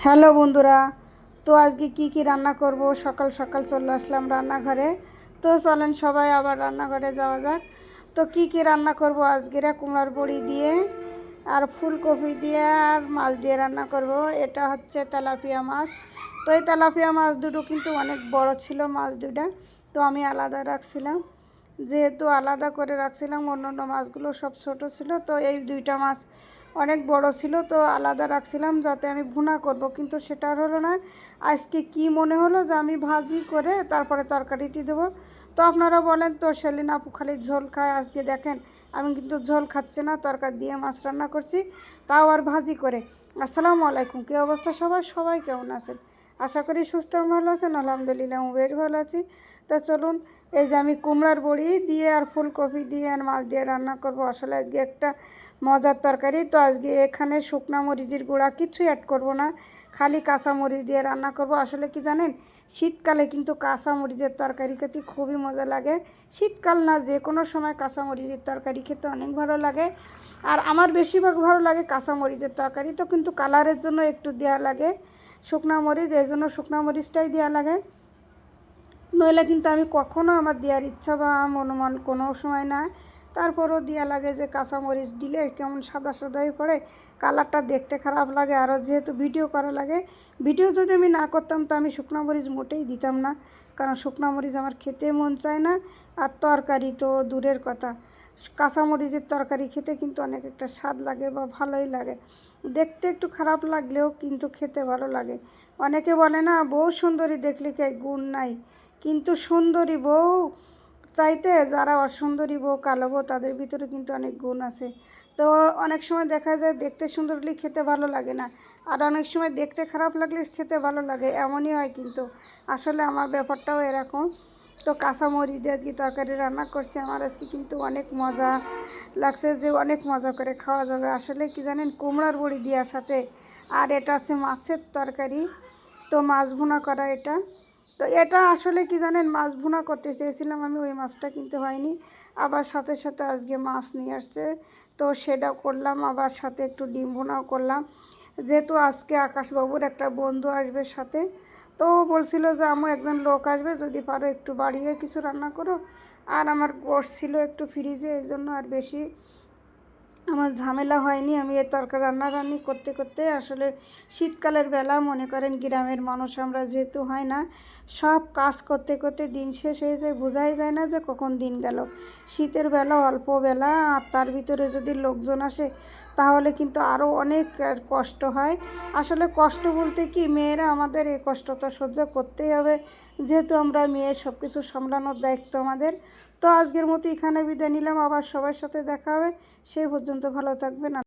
Hello বন্ধুরা, তো আজকে কি রান্না করব? সকাল সকাল চলে আসলাম রান্নাঘরে। তো চলেন সবাই আবার রান্নাঘরে যাওয়া যাক। তো কি রান্না করব আজকে? কুমড়ার বড়ি দিয়ে আর ফুলকপি দিয়ে আর মাছ দিয়ে রান্না করব। এটা হচ্ছে তেলাপিয়া মাছ। তো এই তেলাপিয়া মাছ দুটো কিন্তু অনেক বড় ছিল মাছ দুটো, তো আমি আলাদা রাখছিলাম। যেহেতু আলাদা করে রাখছিলাম, অন্য মাছগুলো সব ছোট ছিল, তো এই দুইটা মাছ অনেক বড় ছিল, তো আলাদা রাখছিলাম যাতে আমি ভুনা করব, কিন্তু সেটা আর হলো না। আজকে কি মনে হলো যে আমি ভাজি করে তারপরে তরকারিতে দেবো। তো আপনারা বলেন তো সেলিন আপু খালি ঝোল খায়, আজকে দেখেন আমি কিন্তু ঝোল খাচ্ছি না, তরকারি দিয়ে মাছ রান্না করছি, তাও আর ভাজি করে। আসসালামু আলাইকুম, কী অবস্থা সবাই কেমন আছেন? আশা করি সুস্থ ভালো আছেন। আলহামদুলিল্লাহ আমি বেশ ভালো আছি। তো চলুন, এই যে আমি কুমড়ার বড়ি দিয়ে আর ফুলকপি দিয়ে আর মাছ দিয়ে রান্না করব। আসলে আজকে একটা মজার তরকারি। তো আজকে এখানে শুকনা মরিচের গুঁড়া কিছুই অ্যাড করব না, খালি কাঁচা মরিচ দিয়ে রান্না করব। আসলে কি জানেন, শীতকালে কিন্তু কাঁচা মরিচের তরকারি খেতে খুবই মজা লাগে। শীতকাল না, যে কোনো সময় কাঁচা মরিচের তরকারি খেতে অনেক ভালো লাগে। আর আমার বেশিরভাগ ভালো লাগে কাঁচা মরিচের তরকারি। তো কিন্তু কালারের জন্য একটু দেওয়া লাগে শুকনা মরিচ, এই জন্য শুকনা মরিচটাই দেওয়া লাগে। নইলে কিন্তু আমি কখনও আমার দেওয়ার ইচ্ছা বা মনোমান কোনো সময় না, তারপরও দেওয়া লাগে যে কাঁচামরিচ দিলে কেমন সাদা সাদা হয়ে পড়ে, কালারটা দেখতে খারাপ লাগে। আরও যেহেতু ভিডিও করা লাগে, ভিডিও যদি আমি না করতাম তো আমি শুকনো মরিচ মোটেই দিতাম না, কারণ শুকনো মরিচ আমার খেতে মন চায় না। আর তরকারি তো দূরের কথা, কাঁচামরিচের তরকারি খেতে কিন্তু অনেক একটা স্বাদ লাগে বা ভালোই লাগে। দেখতে একটু খারাপ লাগলেও কিন্তু খেতে ভালো লাগে। অনেকে বলে না বউ সুন্দরী দেখলে কি গুণ নাই, কিন্তু সুন্দরী বউ চাইতে যারা অসুন্দরী বউ, কালো বউ, তাদের ভিতরে কিন্তু অনেক গুণ আছে। তো অনেক সময় দেখা যায় দেখতে সুন্দর হলে খেতে ভালো লাগে না, আর অনেক সময় দেখতে খারাপ লাগলে খেতে ভালো লাগে, এমনই হয়। কিন্তু আসলে আমার ব্যাপারটাও এরকম। তো কাঁচামরিচ দিয়ে আজকে তরকারি রান্না করছি, আমার আজকে কিন্তু অনেক মজা লাগছে, যে অনেক মজা করে খাওয়া যাবে। আসলে কি জানেন, কুমড়ার বড়ি দেওয়ার সাথে, আর এটা হচ্ছে মাছের তরকারি, তো মাছ ভুনা করা এটা। তো এটা আসলে কি জানেন, মাছ ভুনা করতে চেয়েছিলাম আমি, ওই মাছটা কিন্তু হয়নি। আবার সাথে সাথে আজকে মাছ নিয়ে আসছে, তো সেটাও করলাম, আবার সাথে একটু ডিম ভুনাও করলাম। যেহেতু আজকে আকাশবাবুর একটা বন্ধু আসবে সাথে, তো ও বলছিল যে আমার একজন লোক আসবে, যদি পারো একটু বাড়িয়ে কিছু রান্না করো। আর আমার গোশ ছিল একটু ফ্রিজে, এই জন্য আর বেশি আমার ঝামেলা হয়নি। আমি এই তরকারি রান্নারান্নি করতে করতে আসলে শীতকালের বেলা, মনে করেন গ্রামের মানুষ আমরা যেহেতু, হয় না, সব কাজ করতে করতে দিন শেষ হয়ে যায়, বোঝাই যায় না যে কখন দিন গেল। শীতের বেলা অল্প বেলা, আর তার ভিতরে যদি লোকজন আসে তাহলে কিন্তু আরও অনেক কষ্ট হয়। আসলে কষ্ট বলতে কি, মেয়েরা আমাদের এই কষ্টটা সহ্য করতেই হবে, যেহেতু আমরা মেয়ে, সব কিছু সামলানোর দায়িত্ব আমাদের। তো আজকের মতো এখানে বিদায় নিলাম, আবার সবার সাথে দেখা হবে। সেই পর্যন্ত ভালো থাকবেন।